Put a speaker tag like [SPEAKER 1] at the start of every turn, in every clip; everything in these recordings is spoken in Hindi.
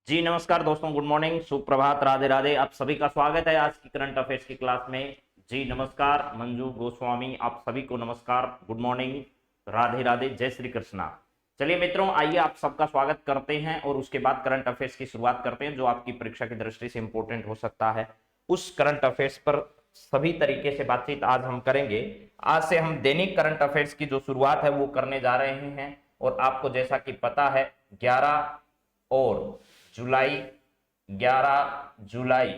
[SPEAKER 1] जी नमस्कार दोस्तों, गुड मॉर्निंग, सुप्रभात, राधे राधे। आप सभी का स्वागत है आज की करंट अफेयर्स की क्लास में। जी नमस्कार मंजू गोस्वामी, आप सभी को नमस्कार, गुड मॉर्निंग, राधे राधे, जय श्री कृष्णा। चलिए मित्रों, आइए आप सबका स्वागत करते हैं और उसके बाद करंट अफेयर्स की शुरुआत करते हैं जो आपकी परीक्षा की दृष्टि से इंपॉर्टेंट हो सकता है। उस करंट अफेयर्स पर सभी तरीके से बातचीत आज हम करेंगे। आज से हम दैनिक करंट अफेयर्स की जो शुरुआत है वो करने जा रहे हैं और आपको जैसा कि पता है 11 और जुलाई 11 जुलाई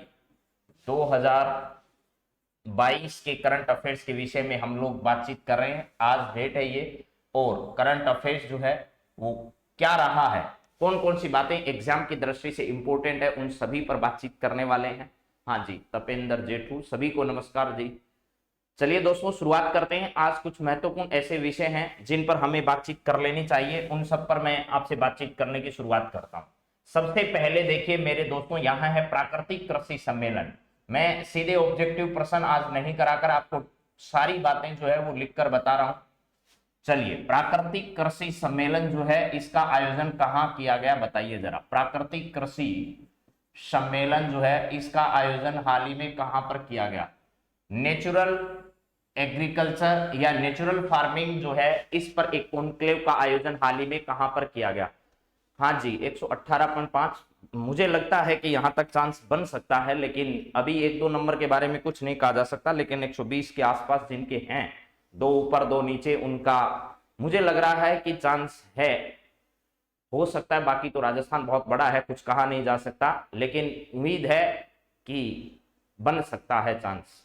[SPEAKER 1] 2022 के करंट अफेयर्स के विषय में हम लोग बातचीत कर रहे हैं। आज डेट है ये, और करंट अफेयर्स जो है वो क्या रहा है, कौन कौन सी बातें एग्जाम की दृष्टि से इंपॉर्टेंट है, उन सभी पर बातचीत करने वाले हैं। हाँ जी, तपेंद्र जेठू, सभी को नमस्कार जी। चलिए दोस्तों, शुरुआत करते हैं। आज कुछ महत्वपूर्ण ऐसे विषय हैं जिन पर हमें बातचीत कर लेनी चाहिए, उन सब पर मैं आपसे बातचीत करने की शुरुआत करता हूं। सबसे पहले देखिए मेरे दोस्तों, यहाँ है प्राकृतिक कृषि सम्मेलन। मैं सीधे ऑब्जेक्टिव प्रश्न आज नहीं कराकर आपको सारी बातें जो है वो लिखकर बता रहा हूं। चलिए, प्राकृतिक कृषि सम्मेलन जो है इसका आयोजन कहाँ किया गया बताइए जरा। प्राकृतिक कृषि सम्मेलन जो है इसका आयोजन हाल ही में कहां पर किया गया? नेचुरल एग्रीकल्चर या नेचुरल फार्मिंग जो है इस पर एक कॉन्क्लेव का आयोजन हाल ही में कहां पर किया गया? हाँ जी, 118.5। मुझे लगता है कि यहां तक चांस बन सकता है, लेकिन अभी एक दो नंबर के बारे में कुछ नहीं कहा जा सकता, लेकिन 120 के आसपास जिनके हैं, दो ऊपर दो नीचे, उनका मुझे लग रहा है कि चांस है, हो सकता है। बाकी तो राजस्थान बहुत बड़ा है, कुछ कहा नहीं जा सकता, लेकिन उम्मीद है कि बन सकता है चांस।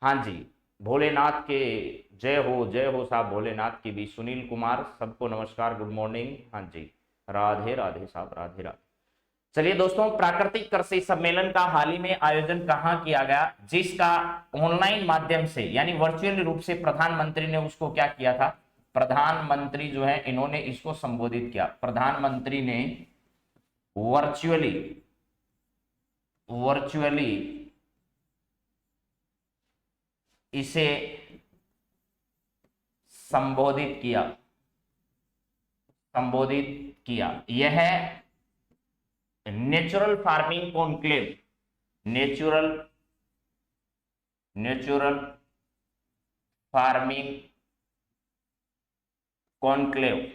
[SPEAKER 1] हाँ जी, भोलेनाथ के जय हो साहब, भोलेनाथ की भी। सुनील कुमार, सबको नमस्कार, गुड मॉर्निंग। हाँ जी, राधे राधे साहब, राधे राधे। चलिए दोस्तों, प्राकृतिक कृषि सम्मेलन का हाल ही में आयोजन कहाँ किया गया, जिसका ऑनलाइन माध्यम से यानी वर्चुअल रूप से प्रधानमंत्री ने उसको क्या किया था? प्रधानमंत्री जो है इन्होंने इसको संबोधित किया। प्रधानमंत्री ने वर्चुअली वर्चुअली इसे संबोधित किया। यह natural farming conclave, natural farming conclave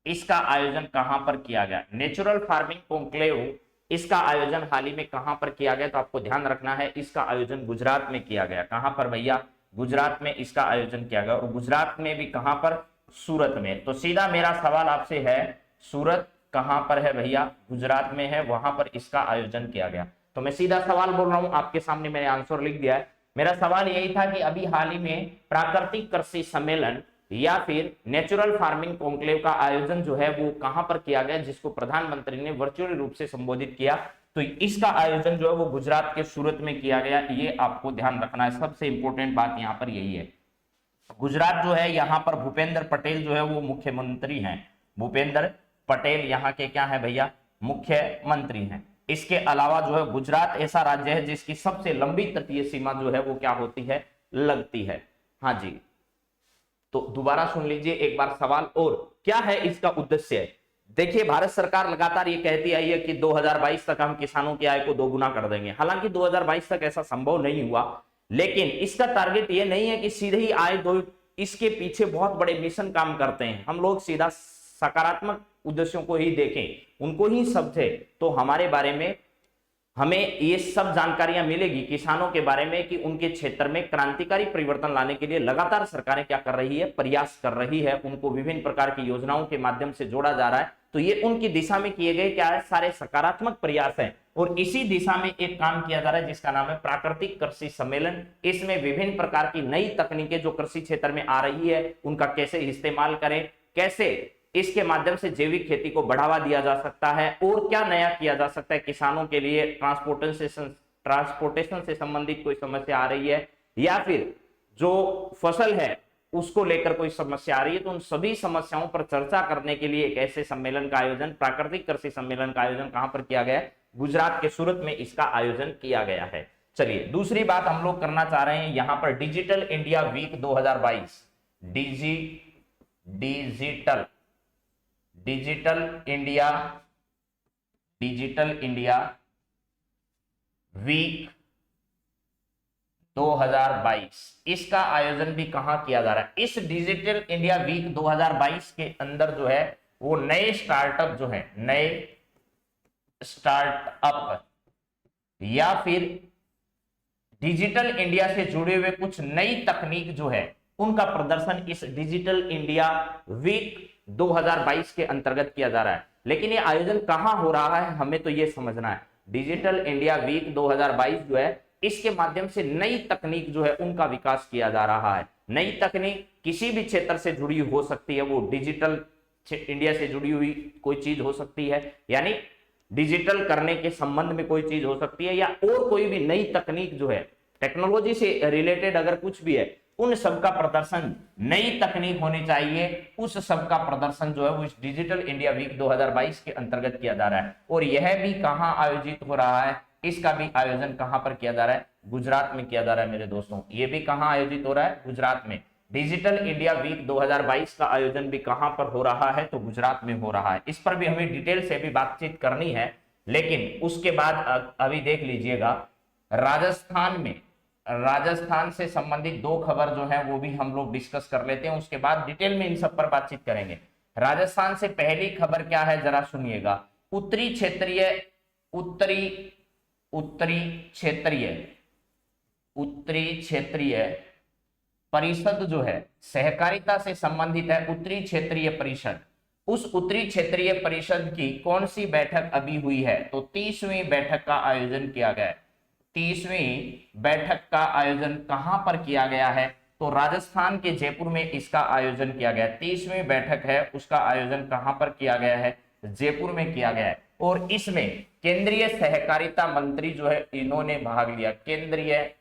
[SPEAKER 1] इसका आयोजन कहां पर किया गया? नेचुरल फार्मिंग कॉन्क्लेव इसका आयोजन हाल ही में कहां पर किया गया? तो आपको ध्यान रखना है, इसका आयोजन गुजरात में किया गया। कहां पर भैया? गुजरात में इसका आयोजन किया गया। और गुजरात में भी कहां पर? सूरत में। तो सीधा मेरा सवाल आपसे है, सूरत कहां पर है भैया? गुजरात में है, वहां पर इसका आयोजन किया गया। तो मैं सीधा सवाल बोल रहा हूं, आपके सामने मैंने आंसर लिख दिया है। मेरा सवाल यही था कि अभी हाल ही में प्राकृतिक कृषि सम्मेलन या फिर नेचुरल फार्मिंग कॉन्क्लेव का आयोजन जो है वो कहां पर किया गया, जिसको प्रधानमंत्री ने वर्चुअल रूप से संबोधित किया? तो इसका आयोजन जो है वो गुजरात के सूरत में किया गया। ये आपको ध्यान रखना है, सबसे इंपॉर्टेंट बात यहां पर यही है। गुजरात जो है, यहां पर भूपेंद्र पटेल जो है वो मुख्यमंत्री हैं। भूपेंद्र पटेल यहाँ के क्या है भैया? मुख्यमंत्री हैं। इसके अलावा जो है गुजरात ऐसा राज्य है जिसकी सबसे लंबी तटीय सीमा जो है वो क्या होती है? लगती है। हाँ जी, तो दोबारा सुन लीजिए एक बार सवाल, और क्या है इसका उद्देश्य? देखिए, भारत सरकार लगातार ये कहती आई है कि 2022 तक हम किसानों की आय को दोगुना कर देंगे। हालांकि 2022 तक ऐसा संभव नहीं हुआ, लेकिन इसका टारगेट ये नहीं है कि सीधे ही आय दो, इसके पीछे बहुत बड़े मिशन काम करते हैं। हम लोग सीधा सकारात्मक उद्देश्यों को ही देखें, उनको ही समझे, तो हमारे बारे में हमें ये सब जानकारियां मिलेगी किसानों के बारे में कि उनके क्षेत्र में क्रांतिकारी परिवर्तन लाने के लिए लगातार सरकारें क्या कर रही है? प्रयास कर रही है। उनको विभिन्न प्रकार की योजनाओं के माध्यम से जोड़ा जा रहा है। तो ये उनकी दिशा में किए गए क्या है? सारे सकारात्मक प्रयास हैं, और इसी दिशा में एक काम किया जा रहा है जिसका नाम है प्राकृतिक कृषि सम्मेलन। इसमें विभिन्न प्रकार की नई तकनीकें जो कृषि क्षेत्र में आ रही है उनका कैसे इस्तेमाल करें, कैसे इसके माध्यम से जैविक खेती को बढ़ावा दिया जा सकता है, और क्या नया किया जा सकता है किसानों के लिए। ट्रांसपोर्टेशन से संबंधित कोई समस्या आ रही है, या फिर जो फसल है उसको लेकर कोई समस्या आ रही है, तो उन सभी समस्याओं पर चर्चा करने के लिए एक ऐसे सम्मेलन का आयोजन, प्राकृतिक कृषि सम्मेलन का आयोजन कहां पर किया गया? गुजरात के सूरत में इसका आयोजन किया गया है। चलिए, दूसरी बात हम लोग करना चाह रहे हैं यहां पर, digital India week 2022। Digital India, digital India week 2022, इसका आयोजन भी कहां किया जा रहा है? इस डिजिटल इंडिया वीक 2022 के अंदर जो है वो नए स्टार्टअप जो है, नए स्टार्टअप या फिर डिजिटल इंडिया से जुड़े हुए कुछ नई तकनीक जो है उनका प्रदर्शन इस डिजिटल इंडिया वीक 2022 के अंतर्गत किया जा रहा है। लेकिन ये आयोजन कहां हो रहा है हमें तो ये समझना है। डिजिटल इंडिया वीक 2022 जो है इसके माध्यम से नई तकनीक जो है उनका विकास किया जा रहा है। नई तकनीक किसी भी क्षेत्र से जुड़ी हो सकती है, वो डिजिटल इंडिया से जुड़ी हुई कोई चीज हो सकती है, यानी डिजिटल करने के संबंध में कोई चीज हो सकती है, या और कोई भी नई तकनीक जो है टेक्नोलॉजी से रिलेटेड अगर कुछ भी है उन सब का प्रदर्शन, नई तकनीक होनी चाहिए, उस सब का प्रदर्शन जो है वो इस डिजिटल इंडिया वीक 2022 के अंतर्गत किया जा रहा है। और यह भी कहां आयोजित हो रहा है? इसका भी आयोजन कहां पर किया जा रहा है? गुजरात में किया जा रहा है मेरे दोस्तों। ये भी कहां आयोजित हो रहा है? गुजरात में। डिजिटल इंडिया वीक 2022 का आयोजन भी कहां पर हो रहा है? तो गुजरात में हो रहा है। इस पर भी हमें डिटेल से भी बातचीत करनी है, लेकिन उसके बाद अभी देख लीजिएगा राजस्थान में, राजस्थान से संबंधित दो खबर जो है वो भी हम लोग डिस्कस कर लेते हैं, उसके बाद डिटेल में इन सब पर बातचीत करेंगे। राजस्थान से पहली खबर क्या है जरा सुनिएगा। उत्तरी क्षेत्रीय परिषद जो है सहकारिता से संबंधित है, उत्तरी क्षेत्रीय परिषद। उस उत्तरी क्षेत्रीय परिषद की कौन सी बैठक अभी हुई है? तो 30वीं बैठक का आयोजन किया गया है। 30वीं बैठक का आयोजन कहां पर किया गया है? तो राजस्थान के जयपुर में इसका आयोजन किया गया है। 30वीं बैठक है, उसका आयोजन कहां पर किया गया है? जयपुर में किया गया है। और इसमें केंद्रीय सहकारिता मंत्री जो है इन्होंने भाग लिया। केंद्रीय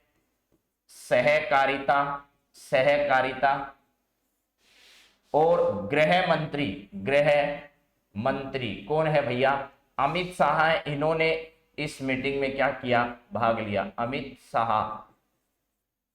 [SPEAKER 1] सहकारिता और गृह मंत्री कौन है भैया? अमित शाह है। इन्होंने इस मीटिंग में क्या किया? भाग लिया। अमित शाह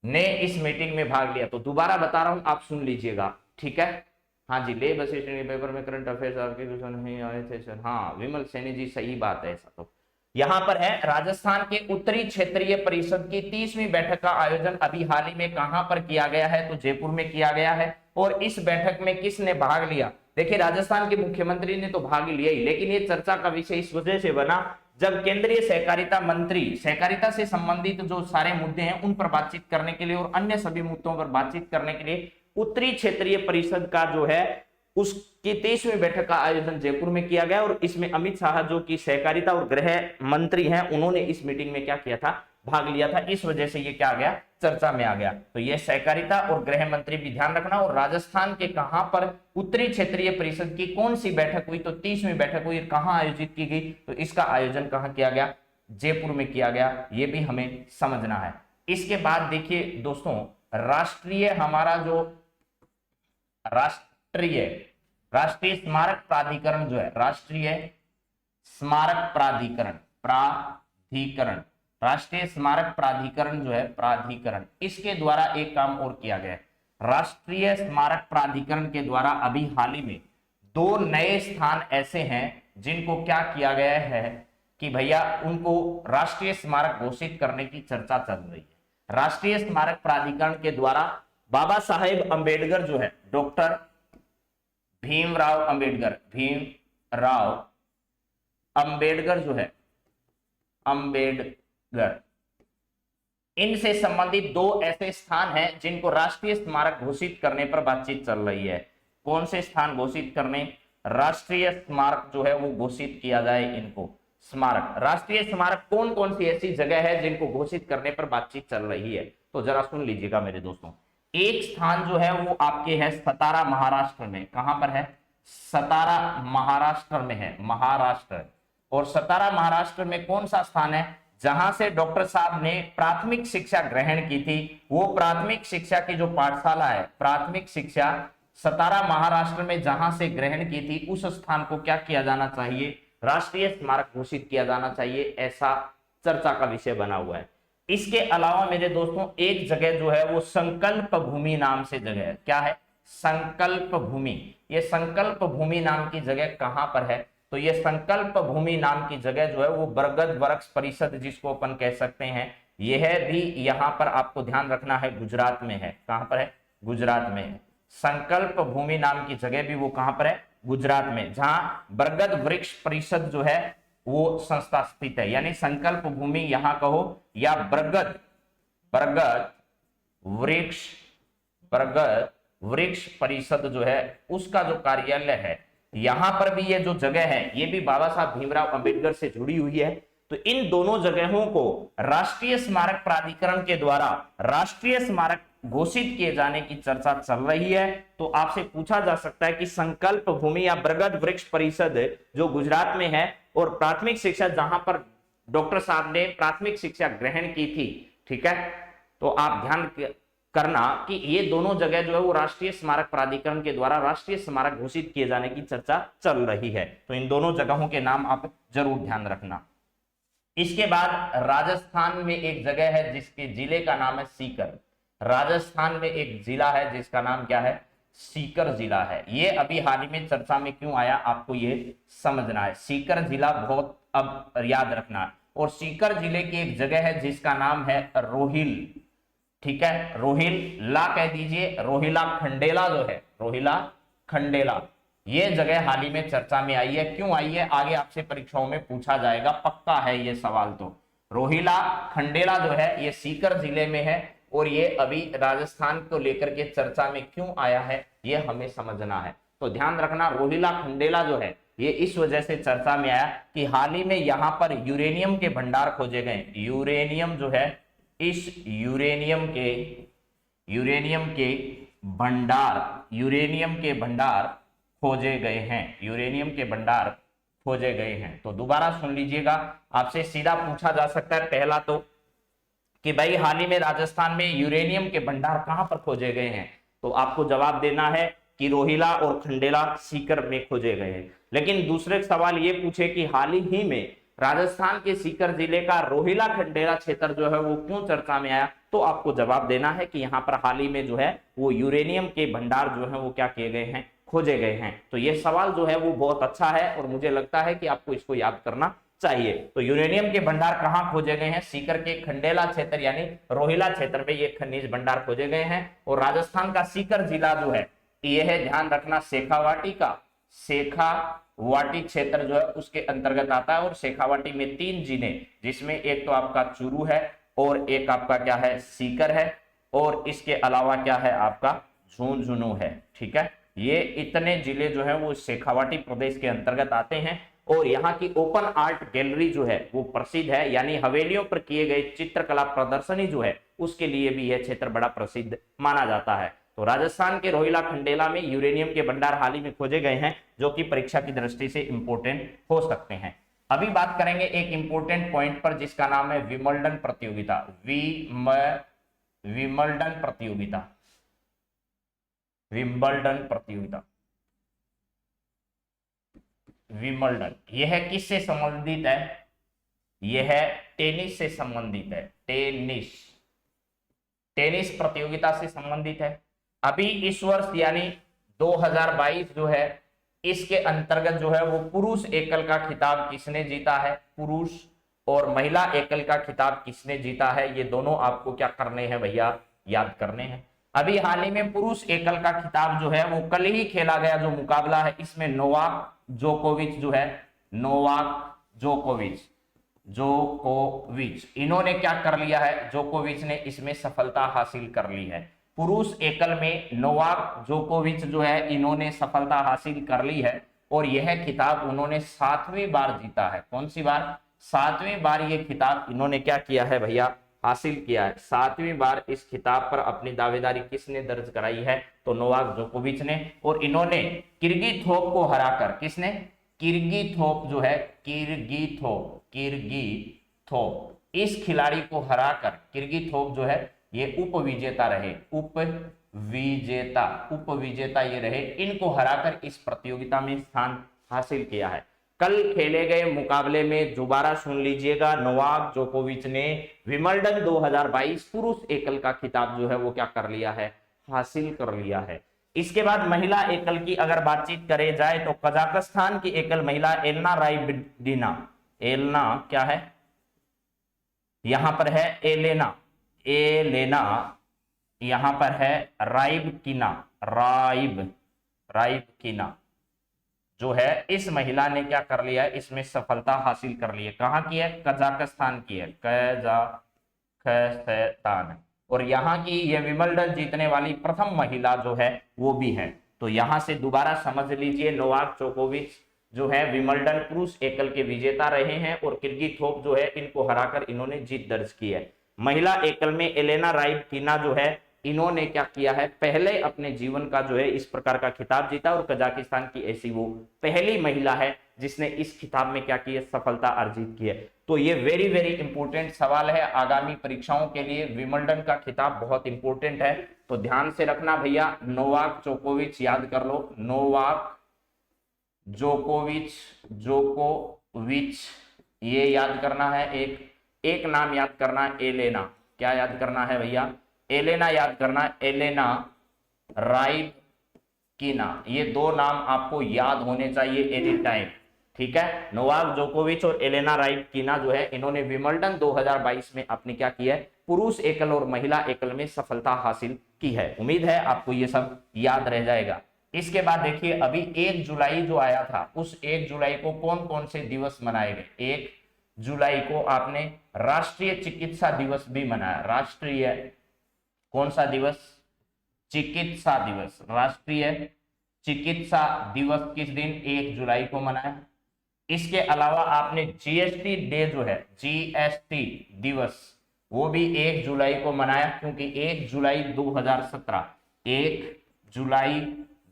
[SPEAKER 1] ने इस मीटिंग में भाग लिया। तो दोबारा बता रहा हूं, आप सुन लीजिएगा, ठीक है? हाँ जी, ले बस पेपर में करंट अफेयर्स आपके क्वेश्चन नहीं आए थे सर। हाँ विमल सैनी जी, सही बात है। ऐसा तो यहां पर है, राजस्थान के उत्तरी क्षेत्रीय परिषद की 30वीं बैठक का आयोजन अभी हाल ही में कहां पर किया गया है? तो जयपुर में किया गया है। और इस बैठक में किसने भाग लिया? देखिए राजस्थान के मुख्यमंत्री ने तो भाग लिया ही, लेकिन ये चर्चा का विषय इस वजह से बना जब केंद्रीय सहकारिता मंत्री सहकारिता से संबंधित जो सारे मुद्दे हैं उन पर बातचीत करने के लिए और अन्य सभी मुद्दों पर बातचीत करने के लिए उत्तरी क्षेत्रीय परिषद का जो है उसकी 30वीं बैठक का आयोजन जयपुर में किया गया। और इसमें अमित शाह जो कि सहकारिता और गृह मंत्री हैं, उन्होंने इस मीटिंग में क्या किया था? भाग लिया था। इस वजह से ये क्या आ गया? चर्चा में आ गया। तो ये सहकारिता और गृह मंत्री भी ध्यान रखना। और राजस्थान के कहां पर उत्तरी क्षेत्रीय परिषद की कौन सी बैठक हुई? तो 30वीं बैठक हुई। कहां आयोजित की गई? तो इसका आयोजन कहां किया गया? जयपुर में किया गया। ये भी हमें समझना है। इसके बाद देखिए दोस्तों, हमारा जो राष्ट्रीय स्मारक प्राधिकरण जो है, राष्ट्रीय स्मारक प्राधिकरण जो है, प्राधिकरण, इसके द्वारा एक काम और किया गया है। राष्ट्रीय स्मारक प्राधिकरण के द्वारा अभी हाल ही में 2 नए स्थान ऐसे हैं जिनको क्या किया गया है कि भैया उनको राष्ट्रीय स्मारक घोषित करने की चर्चा चल रही है। राष्ट्रीय स्मारक प्राधिकरण के द्वारा बाबा साहेब अंबेडकर जो है, डॉक्टर भीमराव अंबेडकर जो है, अंबेडकर, इनसे संबंधित 2 ऐसे स्थान हैं जिनको राष्ट्रीय स्मारक घोषित करने पर बातचीत चल रही है। कौन से स्थान घोषित करने? राष्ट्रीय स्मारक जो है वो घोषित किया जाए इनको। स्मारक, राष्ट्रीय स्मारक कौन कौन सी ऐसी जगह है जिनको घोषित करने पर बातचीत चल रही है? तो जरा सुन लीजिएगा मेरे दोस्तों। एक स्थान जो है वो आपके है सतारा महाराष्ट्र में। कहां पर है? सतारा महाराष्ट्र में है, महाराष्ट्र। और सतारा महाराष्ट्र में कौन सा स्थान है? जहां से डॉक्टर साहब ने प्राथमिक शिक्षा ग्रहण की थी। वो प्राथमिक शिक्षा की जो पाठशाला है, प्राथमिक शिक्षा सतारा महाराष्ट्र में जहां से ग्रहण की थी, उस स्थान को क्या किया जाना चाहिए? राष्ट्रीय स्मारक घोषित किया जाना चाहिए। ऐसा चर्चा का विषय बना हुआ है। इसके अलावा मेरे दोस्तों एक जगह जो है वो संकल्प भूमि नाम से जगह है। क्या है? संकल्प भूमि। ये संकल्प भूमि नाम की जगह कहां पर है? तो ये संकल्प भूमि नाम की जगह जो है वो बरगद वृक्ष परिषद जिसको अपन कह सकते हैं, यह भी यहां पर आपको ध्यान रखना है गुजरात में है। कहां पर है? गुजरात में है। संकल्प भूमि नाम की जगह भी वो कहां पर है? गुजरात में, जहां बरगद वृक्ष परिषद जो है वो संस्था स्थित है। यानी संकल्प भूमि यहां कहो या बरगद बरगद वृक्ष बरगद वृक्ष परिषद जो है उसका जो कार्यालय है, यहां पर भी ये जो जगह है ये भी बाबा साहब भीमराव अंबेडकर से जुड़ी हुई है। तो इन दोनों जगहों को राष्ट्रीय स्मारक प्राधिकरण के द्वारा राष्ट्रीय स्मारक घोषित किए जाने की चर्चा चल रही है। तो आपसे पूछा जा सकता है कि संकल्प भूमि या बरगद वृक्ष परिषद जो गुजरात में है और प्राथमिक शिक्षा जहां पर डॉक्टर साहब ने प्राथमिक शिक्षा ग्रहण की थी, ठीक है, तो आप ध्यान करना कि ये दोनों जगह जो है वो राष्ट्रीय स्मारक प्राधिकरण के द्वारा राष्ट्रीय स्मारक घोषित किए जाने की चर्चा चल रही है। तो इन दोनों जगहों के नाम आप जरूर ध्यान रखना। इसके बाद राजस्थान में एक जगह है जिसके जिले का नाम है सीकर। राजस्थान में एक जिला है जिसका नाम क्या है? सीकर जिला है। ये अभी हाल ही में चर्चा में क्यों आया आपको ये समझना है। सीकर जिला बहुत अब याद रखना है। और सीकर जिले की एक जगह है जिसका नाम है रोहिल, ठीक है, रोहिला कह दीजिए, रोहिला खंडेला जो है, रोहिला खंडेला, ये जगह हाल ही में चर्चा में आई है। क्यों आई है आगे आपसे परीक्षाओं में पूछा जाएगा, पक्का है ये सवाल। तो रोहिला खंडेला जो है ये सीकर जिले में है और ये अभी राजस्थान को लेकर के चर्चा में क्यों आया है ये हमें समझना है। तो ध्यान रखना, रोहिला खंडेला जो है ये इस वजह से चर्चा में आया कि हाल ही में यहां पर यूरेनियम के भंडार खोजे गए। यूरेनियम जो है, इस यूरेनियम के भंडार खोजे गए हैं। यूरेनियम के भंडार खोजे गए हैं। तो दोबारा सुन लीजिएगा, आपसे सीधा पूछा जा सकता है पहला तो कि भाई हाल ही में राजस्थान में यूरेनियम के भंडार कहां पर खोजे गए हैं, तो आपको जवाब देना है कि रोहिला और खंडेला सीकर में खोजे गए हैं। लेकिन दूसरे सवाल ये पूछे कि हाल ही में राजस्थान के सीकर जिले का रोहिला खंडेला क्षेत्र जो है वो क्यों चर्चा में आया, तो आपको जवाब देना है कि यहाँ पर हाल ही में जो है वो यूरेनियम के भंडार जो है वो क्या किए गए हैं? खोजे गए हैं। तो ये सवाल जो है वो बहुत अच्छा है और मुझे लगता है कि आपको इसको याद करना चाहिए। तो यूरेनियम के भंडार कहाँ खोजे गए हैं? सीकर के खंडेला क्षेत्र यानी रोहिला क्षेत्र में ये खनिज भंडार खोजे गए हैं। और राजस्थान का सीकर जिला जो है ये है, ध्यान रखना, शेखावाटी का, शेखावाटी क्षेत्र जो है उसके अंतर्गत आता है। और शेखावाटी में 3 जिले, जिसमें एक तो आपका चूरू है और एक आपका क्या है? सीकर है, और इसके अलावा क्या है? आपका झुंझुनू है, ठीक है। ये इतने जिले जो है वो शेखावाटी प्रदेश के अंतर्गत आते हैं। और यहाँ की ओपन आर्ट गैलरी जो है वो प्रसिद्ध है, यानी हवेलियों पर किए गए चित्रकला प्रदर्शनी जो है उसके लिए भी यह क्षेत्र बड़ा प्रसिद्ध माना जाता है। तो राजस्थान के रोहिला खंडेला में यूरेनियम के भंडार हाल ही में खोजे गए हैं, जो कि परीक्षा की दृष्टि से इंपोर्टेंट हो सकते हैं। अभी बात करेंगे एक इंपोर्टेंट पॉइंट पर जिसका नाम है विमल्डन प्रतियोगिता। विमल्डन प्रतियोगिता, विंबलडन प्रतियोगिता। विमल्डन यह किससे संबंधित है? यह टेनिस से संबंधित है। टेनिस प्रतियोगिता से संबंधित है। अभी इस वर्ष यानी 2022 जो है इसके अंतर्गत जो है वो पुरुष एकल का खिताब किसने जीता है? पुरुष और महिला एकल का खिताब किसने जीता है? ये दोनों आपको क्या करने हैं भैया? याद करने हैं। अभी हाल ही में पुरुष एकल का खिताब जो है वो कल ही खेला गया जो मुकाबला है, इसमें नोवाक जोकोविच जो है, नोवाक जोकोविच इन्होंने क्या कर लिया है? जोकोविच ने इसमें सफलता हासिल कर ली है। पुरुष एकल में नोवाक जोकोविच जो है इन्होंने सफलता हासिल कर ली है और यह खिताब उन्होंने 7वीं बार जीता है। कौन सी बार? 7वीं बार ये खिताब इन्होंने क्या किया है भैया? हासिल किया है। 7वीं बार इस खिताब पर अपनी दावेदारी किसने दर्ज कराई है? तो नोवाक जोकोविच ने। और इन्होंने किर्गिथोप को हराकर, किसने? किर्गिथोप जो है, किर्गिथोप इस खिलाड़ी को हराकर किर्गिथोप जो है ये उपविजेता रहे। उपविजेता ये रहे। इनको हराकर इस प्रतियोगिता में स्थान हासिल किया है। कल खेले गए मुकाबले में दोबारा सुन लीजिएगा, नोवाक जोकोविच ने विंबलडन 2022 पुरुष एकल का खिताब जो है वो क्या कर लिया है? हासिल कर लिया है। इसके बाद महिला एकल की अगर बातचीत करे जाए तो कजाकिस्तान की एकल महिला एलना राइबिडिना, एलना क्या है, यहां पर है एलेना, एलेना, यहां पर है राइबकिना, राइबकिना जो है, इस महिला ने क्या कर लिया है, इसमें सफलता हासिल कर ली है। कहां की है, कजाकिस्तान की है, कजाकिस्तान। और यहाँ की ये विंबलडन जीतने वाली प्रथम महिला जो है वो भी है। तो यहां से दोबारा समझ लीजिए, नोवाक जोकोविच जो है विंबलडन पुरुष एकल के विजेता रहे हैं और किर्गियोफ जो है इनको हराकर इन्होंने जीत दर्ज की है। महिला एकल में एलेना राइबकिना जो है, इन्होंने क्या किया है, पहले अपने जीवन का जो है इस प्रकार का खिताब जीता और कजाकिस्तान की ऐसी वो पहली महिला है जिसने इस खिताब में क्या की है, सफलता अर्जित की है। तो ये वेरी वेरी इंपॉर्टेंट सवाल है आगामी परीक्षाओं के लिए। विंबलडन का खिताब बहुत इंपॉर्टेंट है, तो ध्यान से रखना भैया। नोवाक जोकोविच याद कर लो, नोवाक जोकोविच, जोकोविच ये याद करना है। एक नाम याद करना है, एलेना, क्या याद करना है भैया, एलेना याद करना है, एलेना राइबकिना। ये दो नाम आपको याद होने चाहिए एनी टाइम, ठीक है। नोवाक जोकोविच और एलेना राइबकिना जो है, इन्होंने विंबलडन 2022 में अपने क्या किया है, पुरुष एकल और महिला एकल में सफलता हासिल की है। उम्मीद है आपको ये सब याद रह जाएगा। इसके बाद देखिए, अभी 1 जुलाई जो आया था, उस 1 जुलाई को कौन कौन से दिवस मनाए गए। 1 जुलाई को आपने राष्ट्रीय चिकित्सा दिवस भी मनाया। राष्ट्रीय कौन सा दिवस, चिकित्सा दिवस। राष्ट्रीय चिकित्सा दिवस किस दिन, 1 जुलाई को मनाया। इसके अलावा आपने जीएसटी डे जो है, जीएसटी दिवस, वो भी 1 जुलाई को मनाया, क्योंकि 1 जुलाई 2017, 1 जुलाई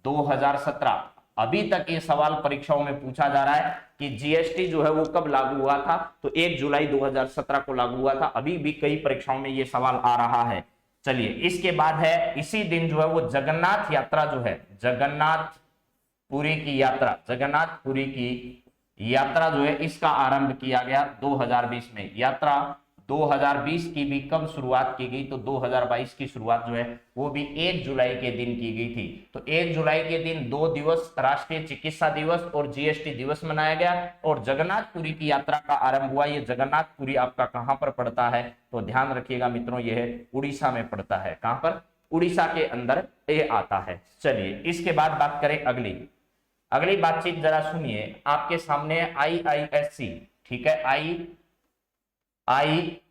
[SPEAKER 1] 2017 अभी तक ये सवाल परीक्षाओं में पूछा जा रहा है कि जीएसटी जो है वो कब लागू हुआ था, तो 1 जुलाई 2017 को लागू हुआ था। अभी भी कई परीक्षाओं में ये सवाल आ रहा है। चलिए, इसके बाद है, इसी दिन जो है वो जगन्नाथ यात्रा जो है, जगन्नाथपुरी की यात्रा, जगन्नाथपुरी की यात्रा जो है इसका आरंभ किया गया 2020 में। यात्रा 2020 की भी कब शुरुआत की गई, तो 2022 की शुरुआत जो है वो भी 1 जुलाई के दिन की गई थी। तो 1 जुलाई के दिन 2 दिवस, राष्ट्रीय चिकित्सा दिवस और जीएसटी दिवस मनाया गया। और जगन्नाथपुरी की यात्रा का आरंभ हुआ। ये जगन्नाथपुरी आपका कहां पर पड़ता है, तो ध्यान रखिएगा मित्रों, यह उड़ीसा में पड़ता है। कहां पर, उड़ीसा के अंदर ये आता है। चलिए, इसके बाद बात करें अगली बातचीत जरा सुनिए। आपके सामने IISc, ठीक है, IISc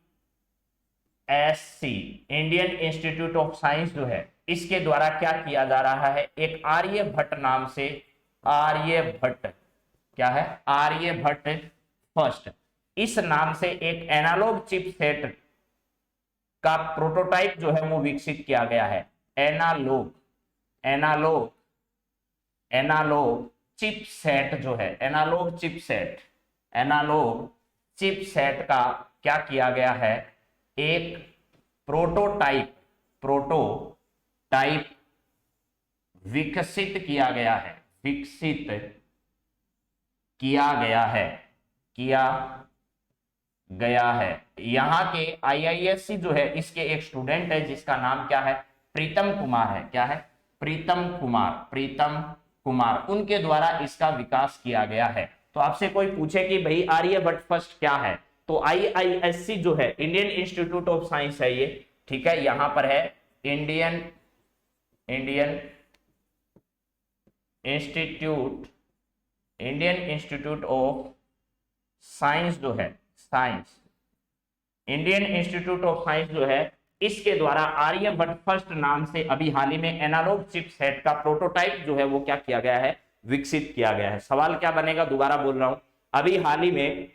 [SPEAKER 1] Indian institute of science जो है, इसके द्वारा क्या किया जा रहा है, एक आर्यभट्ट नाम से, आर्यभट्ट क्या है, आर्यभट्ट फर्स्ट, इस नाम से एक एनालॉग चिपसेट का प्रोटोटाइप जो है वो विकसित किया गया है। एनालॉग चिपसेट जो है, एनालॉग चिपसेट का क्या किया गया है, एक प्रोटोटाइप विकसित किया गया है। यहां के IISc जो है, इसके एक स्टूडेंट है जिसका नाम क्या है, प्रीतम कुमार है। क्या है, प्रीतम कुमार, उनके द्वारा इसका विकास किया गया है। तो आपसे कोई पूछे कि भाई आर्यभट्ट फर्स्ट क्या है, तो IISc जो है, इंडियन इंस्टीट्यूट ऑफ साइंस है ये, ठीक है। यहां पर है इंडियन इंस्टीट्यूट ऑफ साइंस जो है, इंडियन इंस्टीट्यूट ऑफ साइंस जो है, इसके द्वारा आर्यभट्ट फर्स्ट नाम से अभी हाल ही में एनालॉग चिपसेट का प्रोटोटाइप जो है वो क्या किया गया है, विकसित किया गया है। सवाल क्या बनेगा, दोबारा बोल रहा हूं, अभी हाल ही में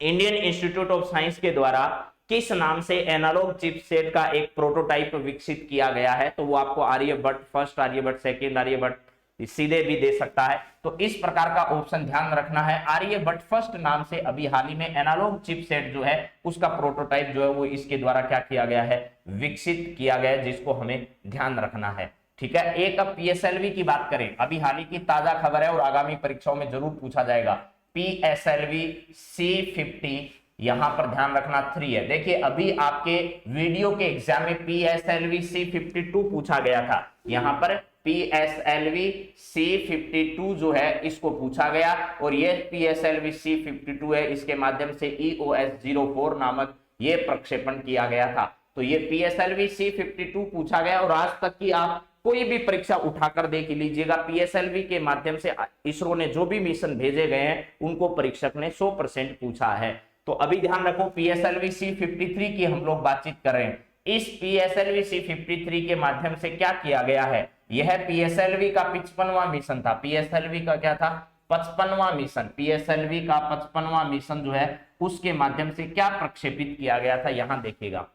[SPEAKER 1] इंडियन इंस्टीट्यूट ऑफ साइंस के द्वारा किस नाम से एनालॉग चिपसेट का एक प्रोटोटाइप विकसित किया गया है, तो वो आपको आर्यभट्ट फर्स्ट, आर्यभट्ट सेकंड, आर्यभट्ट सीधे भी दे सकता है। तो इस प्रकार का ऑप्शन ध्यान रखना है। आर्यभट्ट फर्स्ट नाम से अभी हाल ही में एनालॉग चिपसेट जो है उसका प्रोटोटाइप जो है वो इसके द्वारा क्या किया गया है, विकसित किया गया है, जिसको हमें ध्यान रखना है, ठीक है। एक अब PSLV की बात करें, अभी हाल ही की ताजा खबर है और आगामी परीक्षाओं में जरूर पूछा जाएगा। PSLV C50, यहां पर ध्यान रखना 3 है। देखिए, अभी आपके वीडियो के एग्जाम में PSLV C52 पूछा गया था, यहां पर PSLV C52 जो है इसको पूछा गया, और ये PSLV C52 है, इसके माध्यम से EOS-04 नामक ये प्रक्षेपण किया गया था। तो ये PSLV C52 पूछा गया, और आज तक की आप कोई भी परीक्षा उठाकर देख लीजिएगा, PSLV के माध्यम से इसरो ने जो भी मिशन भेजे गए हैं उनको परीक्षक ने 100% पूछा है। तो अभी ध्यान रखो, PSLV C53 की हम लोग बातचीत कर रहे हैं। इस PSLV C53 के माध्यम से क्या किया गया है, यह PSLV का 55वां मिशन था। PSLV का क्या था, 55वां मिशन। PSLV का 55वां मिशन जो है उसके माध्यम से क्या प्रक्षेपित किया गया था, यहां देखिएगा।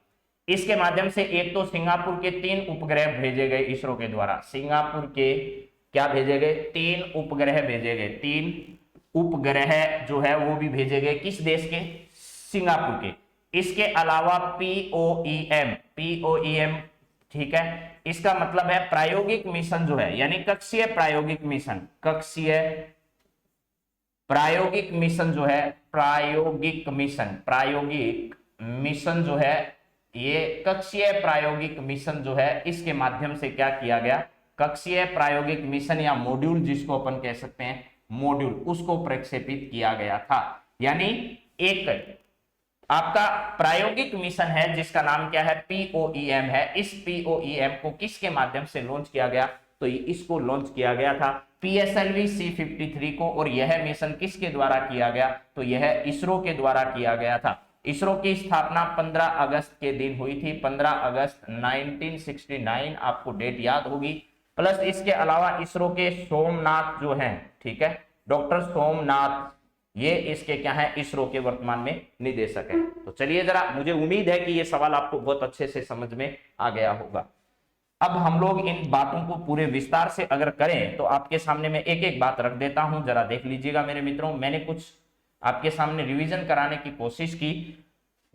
[SPEAKER 1] इसके माध्यम से एक तो सिंगापुर के 3 उपग्रह भेजे गए इसरो के द्वारा। सिंगापुर के क्या भेजे गए, 3 उपग्रह भेजे गए। 3 उपग्रह जो है वो भी भेजे गए, किस देश के, सिंगापुर के। इसके अलावा POEM, ठीक है, इसका मतलब है प्रायोगिक मिशन जो है, यानी कक्षीय प्रायोगिक मिशन। कक्षीय प्रायोगिक मिशन जो है, प्रायोगिक मिशन जो है, ये कक्षीय प्रायोगिक मिशन जो है, इसके माध्यम से क्या किया गया, कक्षीय प्रायोगिक मिशन या मॉड्यूल जिसको अपन कह सकते हैं, मॉड्यूल, उसको प्रक्षेपित किया गया था। यानी एक आपका प्रायोगिक मिशन है जिसका नाम क्या है, POEM है। इस POEM को किसके माध्यम से लॉन्च किया गया, तो इसको लॉन्च किया गया था PSLV C53 को, और यह मिशन किसके द्वारा किया गया, तो यह इसरो के द्वारा किया गया था। इसरो की स्थापना 15 अगस्त के दिन हुई थी, 15 अगस्त 1969, आपको डेट याद होगी। प्लस इसके अलावा इसरो के सोमनाथ जो हैं, ठीक है, डॉक्टर सोमनाथ, ये इसके क्या है, इसरो के वर्तमान में निदेशक है। तो चलिए जरा, मुझे उम्मीद है कि ये सवाल आपको बहुत अच्छे से समझ में आ गया होगा। अब हम लोग इन बातों को पूरे विस्तार से अगर करें तो आपके सामने मैं एक एक बात रख देता हूं, जरा देख लीजिएगा मेरे मित्रों। मैंने कुछ आपके सामने रिवीजन कराने की कोशिश की,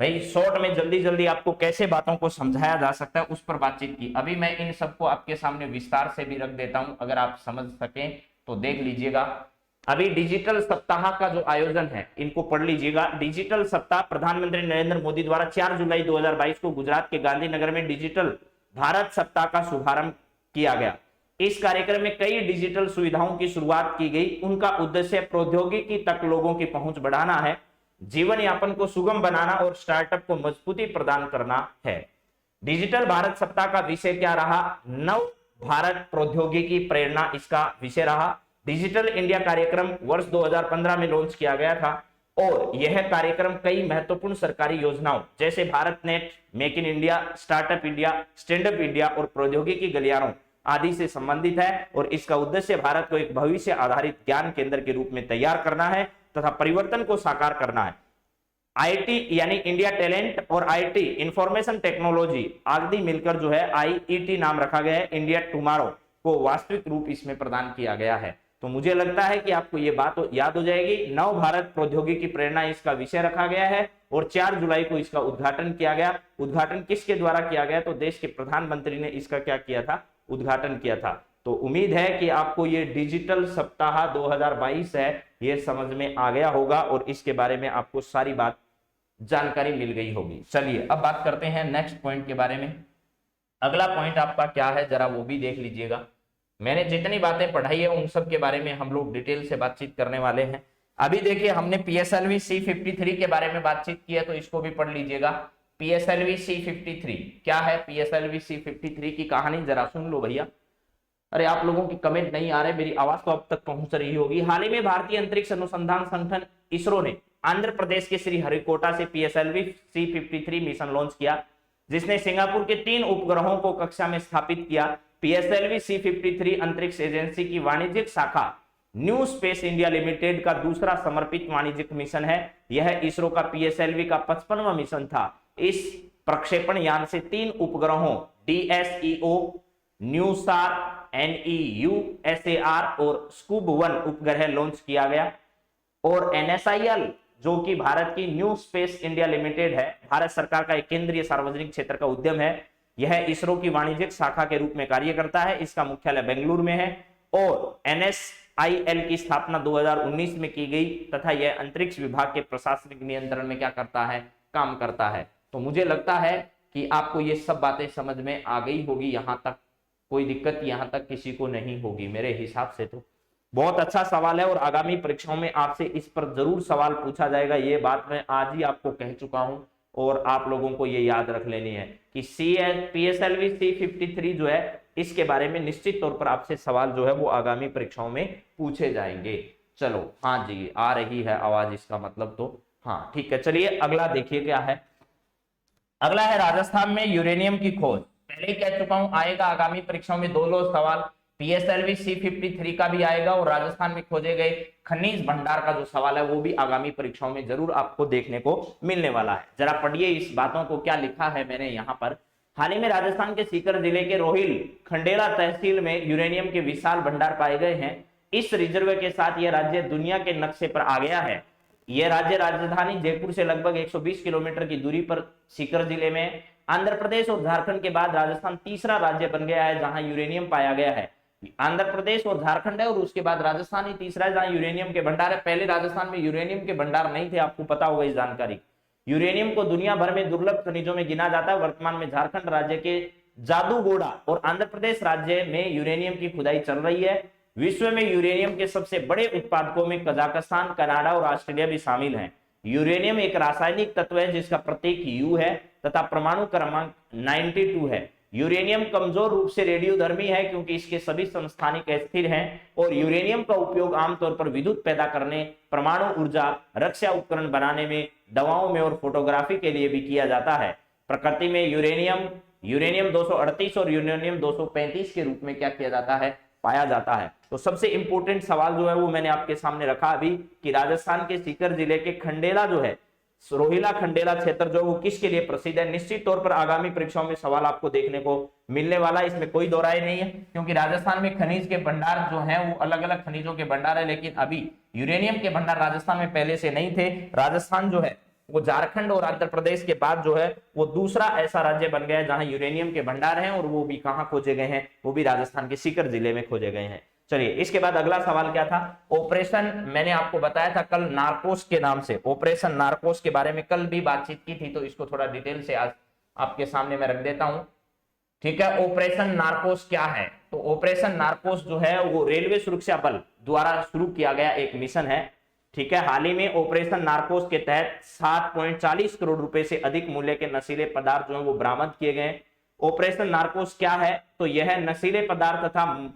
[SPEAKER 1] भाई शॉर्ट में जल्दी जल्दी आपको कैसे बातों को समझाया जा सकता है उस पर बातचीत की। अभी मैं इन सबको आपके सामने विस्तार से भी रख देता हूं, अगर आप समझ सकें तो देख लीजिएगा। अभी डिजिटल सप्ताह का जो आयोजन है इनको पढ़ लीजिएगा। डिजिटल सप्ताह प्रधानमंत्री नरेंद्र मोदी द्वारा 4 जुलाई 2022 को गुजरात के गांधीनगर में डिजिटल भारत सप्ताह का शुभारंभ किया गया। इस कार्यक्रम में कई डिजिटल सुविधाओं की शुरुआत की गई। उनका उद्देश्य प्रौद्योगिकी तक लोगों की पहुंच बढ़ाना है, जीवन यापन को सुगम बनाना और स्टार्टअप को मजबूती प्रदान करना है। डिजिटल भारत सप्ताह का विषय क्या रहा, नव भारत प्रौद्योगिकी प्रेरणा इसका विषय रहा। डिजिटल इंडिया कार्यक्रम वर्ष 2015 में लॉन्च किया गया था, और यह कार्यक्रम कई महत्वपूर्ण सरकारी योजनाओं जैसे Bharat net, make in India, startup India, stand up India और प्रौद्योगिकी गलियारों आदि से संबंधित है। और इसका उद्देश्य भारत को एक भविष्य आधारित ज्ञान केंद्र के रूप में तैयार करना है तथा परिवर्तन को साकार करना है। आईटी यानी इंडिया टैलेंट और आईटी इंफॉर्मेशन टेक्नोलॉजी आदि मिलकर जो है IET नाम रखा गया है। इंडिया टुमारो को वास्तविक रूप इसमें प्रदान किया गया है। तो मुझे लगता है कि आपको ये बात याद हो जाएगी। नव भारत प्रौद्योगिकी प्रेरणा इसका विषय रखा गया है, और 4 जुलाई को इसका उद्घाटन किया गया। उद्घाटन किसके द्वारा किया गया, तो देश के प्रधानमंत्री ने इसका क्या किया था, उद्घाटन किया था। तो उम्मीद है कि आपको ये डिजिटल सप्ताह 2022 है ये समझ में आ गया होगा, और इसके बारे में आपको सारी बात जानकारी मिल गई होगी। चलिए अब बात करते हैं नेक्स्ट पॉइंट के बारे में। अगला पॉइंट आपका क्या है, जरा वो भी देख लीजिएगा। मैंने जितनी बातें पढ़ाई है उन सब के बारे में हम लोग डिटेल से बातचीत करने वाले हैं। अभी देखिए, हमने PSLV C53 के बारे में बातचीत की है, तो इसको भी पढ़ लीजिएगा। PSLV C53 क्या है, PSLV C53 की कहानी जरा सुन लो भैया। अरे आप लोगों की कमेंट नहीं आ रहे, मेरी आवाज तो अब तक पहुंच रही होगी। हाल ही में भारतीय अंतरिक्ष अनुसंधान संगठन इसरो ने आंध्र प्रदेश के श्रीहरिकोटा से PSLV C53 मिशन लॉन्च किया, जिसने सिंगापुर के 3 उपग्रहों को कक्षा में स्थापित किया। PSLV C53 अंतरिक्ष एजेंसी की वाणिज्यिक शाखा न्यू स्पेस इंडिया लिमिटेड का दूसरा समर्पित वाणिज्यिक मिशन है। यह इसरो का PSLV का 55वां मिशन था। इस प्रक्षेपण यान से 3 उपग्रहों DSEO, न्यूसार, NEUSAR और SCUB-1 उपग्रह लॉन्च किया गया। और NSIL जो कि भारत की न्यू स्पेस इंडिया लिमिटेड है, भारत सरकार का एक केंद्रीय सार्वजनिक क्षेत्र का उद्यम है। यह इसरो की वाणिज्यिक शाखा के रूप में कार्य करता है। इसका मुख्यालय बेंगलुरु में है, और NSIL की स्थापना 2019 में की गई तथा यह अंतरिक्ष विभाग के प्रशासनिक नियंत्रण में क्या करता है, काम करता है। तो मुझे लगता है कि आपको ये सब बातें समझ में आ गई होगी यहाँ तक। कोई दिक्कत यहां तक किसी को नहीं होगी मेरे हिसाब से। तो बहुत अच्छा सवाल है और आगामी परीक्षाओं में आपसे इस पर जरूर सवाल पूछा जाएगा, ये बात मैं आज ही आपको कह चुका हूं और आप लोगों को ये याद रख लेनी है कि PSLV C53 जो है इसके बारे में निश्चित तौर पर आपसे सवाल जो है वो आगामी परीक्षाओं में पूछे जाएंगे। चलो हाँ जी, आ रही है आवाज, इसका मतलब तो हाँ ठीक है। चलिए अगला देखिए क्या है। अगला है राजस्थान में यूरेनियम की खोज। पहले ही कह चुका हूं आएगा आगामी परीक्षाओं में 2 सवाल, PSLV C53 का भी आएगा और राजस्थान में खोजे गए खनिज भंडार का जो सवाल है वो भी आगामी परीक्षाओं में जरूर आपको देखने को मिलने वाला है। जरा पढ़िए इस बातों को, क्या लिखा है मैंने यहाँ पर। हाल ही में राजस्थान के सीकर जिले के रोहिल खंडेला तहसील में यूरेनियम के विशाल भंडार पाए गए हैं। इस रिजर्व के साथ यह राज्य दुनिया के नक्शे पर आ गया है। यह राज्य राजधानी जयपुर से लगभग 120 किलोमीटर की दूरी पर सीकर जिले में, आंध्र प्रदेश और झारखंड के बाद राजस्थान तीसरा राज्य बन गया है जहां यूरेनियम पाया गया है। आंध्र प्रदेश और झारखंड है और उसके बाद राजस्थान ही तीसरा है जहां यूरेनियम के भंडार है। पहले राजस्थान में यूरेनियम के भंडार नहीं थे, आपको पता होगा इस जानकारी। यूरेनियम को दुनिया भर में दुर्लभ खनिजों में गिना जाता है। वर्तमान में झारखंड राज्य के जादूगोड़ा और आंध्र प्रदेश राज्य में यूरेनियम की खुदाई चल रही है। विश्व में यूरेनियम के सबसे बड़े उत्पादकों में कजाकिस्तान, कनाडा और ऑस्ट्रेलिया भी शामिल हैं। यूरेनियम एक रासायनिक तत्व है जिसका प्रतीक यू है तथा परमाणु क्रमांक 92 है। यूरेनियम कमजोर रूप से रेडियोधर्मी है क्योंकि इसके सभी समस्थानिक अस्थिर हैं और यूरेनियम का उपयोग आमतौर पर विद्युत पैदा करने, परमाणु ऊर्जा, रक्षा उपकरण बनाने में, दवाओं में और फोटोग्राफी के लिए भी किया जाता है। प्रकृति में यूरेनियम 238 और यूरेनियम 235 के रूप में क्या किया जाता है, पाया जाता है। तो सबसे इंपॉर्टेंट सवाल जो है वो मैंने आपके सामने रखा अभी कि राजस्थान के सीकर जिले के खंडेला जो है, रोहिला खंडेला क्षेत्र जो वो किसके लिए प्रसिद्ध है। निश्चित तौर पर आगामी परीक्षाओं में सवाल आपको देखने को मिलने वाला है, इसमें कोई दो राय नहीं है क्योंकि राजस्थान में खनिज के भंडार जो है वो अलग अलग खनिजों के भंडार है, लेकिन अभी यूरेनियम के भंडार राजस्थान में पहले से नहीं थे। राजस्थान जो है वो झारखंड और आंध्र प्रदेश के बाद जो है वो दूसरा ऐसा राज्य बन गया है जहां यूरेनियम के भंडार हैं और वो भी कहां खोजे गए हैं, वो भी राजस्थान के सीकर जिले में खोजे गए हैं। चलिए इसके बाद अगला सवाल क्या था। ऑपरेशन, मैंने आपको बताया था कल नार्कोस के नाम से, ऑपरेशन नार्कोस के बारे में कल भी बातचीत की थी, तो इसको थोड़ा डिटेल से आज आपके सामने मैं रख देता हूं। ठीक है, ऑपरेशन नार्कोस क्या है। तो ऑपरेशन नार्कोस जो है वो रेलवे सुरक्षा बल द्वारा शुरू किया गया एक मिशन है। ठीक है, हाल ही में ऑपरेशन नार्कोस के तहत 7.40 करोड़ रुपए से अधिक मूल्य के नशीले पदार्थ जो है वो बरामद किए गए। ऑपरेशन नार्कोस क्या है, तो यह नशीले पदार्थ तथा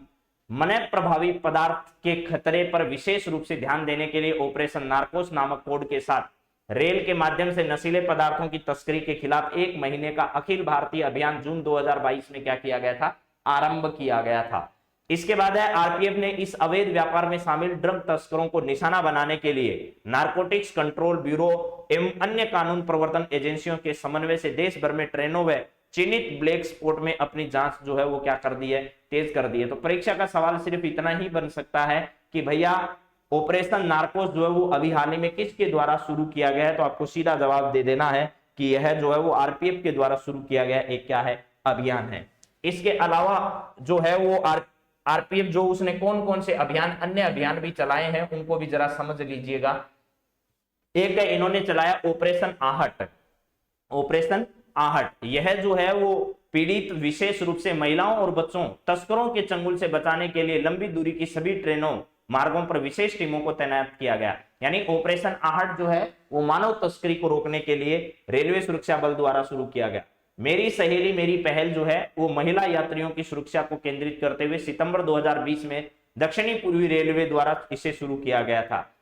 [SPEAKER 1] मन प्रभावी पदार्थ के खतरे पर विशेष रूप से ध्यान देने के लिए ऑपरेशन नार्कोस नामक कोड के साथ रेल के माध्यम से नशीले पदार्थों की तस्करी के खिलाफ 1 महीने का अखिल भारतीय अभियान जून 2022 में क्या किया गया था, आरंभ किया गया था। इसके बाद है आरपीएफ ने इस अवैध व्यापार में शामिल ड्रग तस्करों को निशाना बनाने के लिए नारकोटिक्स कंट्रोल ब्यूरो एवं अन्य कानून प्रवर्तन एजेंसियों के समन्वय से देश भर में ट्रेनों व चिन्हित ब्लैक स्पॉट में अपनी जांच जो है वो क्या कर दी है, तेज कर दी है। तो परीक्षा का सवाल सिर्फ इतना ही बन सकता है कि भैया ऑपरेशन नार्कोस जो है वो अभी हाल ही में किसके द्वारा शुरू किया गया है, तो आपको सीधा जवाब दे देना है कि यह जो है वो आरपीएफ के द्वारा शुरू किया गया एक क्या है, अभियान है। इसके अलावा जो है वो आरपीएफ जो उसने कौन कौन से अभियान, अन्य अभियान भी चलाए हैं उनको भी जरा समझ लीजिएगा। एक है इन्होंने चलाया ऑपरेशन आहट। ऑपरेशन आहट यह जो है वो पीड़ित विशेष रूप से महिलाओं और बच्चों तस्करों के चंगुल से बचाने के लिए लंबी दूरी की सभी ट्रेनों मार्गों पर विशेष टीमों को तैनात किया गया। यानी ऑपरेशन आहट जो है वो मानव तस्करी को रोकने के लिए रेलवे सुरक्षा बल द्वारा शुरू किया गया। मेरी सहेली मेरी पहल जो है वो महिला यात्रियों की सुरक्षा को केंद्रित करते हुए सितंबर 2020 में दक्षिणी पूर्वी रेलवे द्वारा इसे शुरू किया गया था।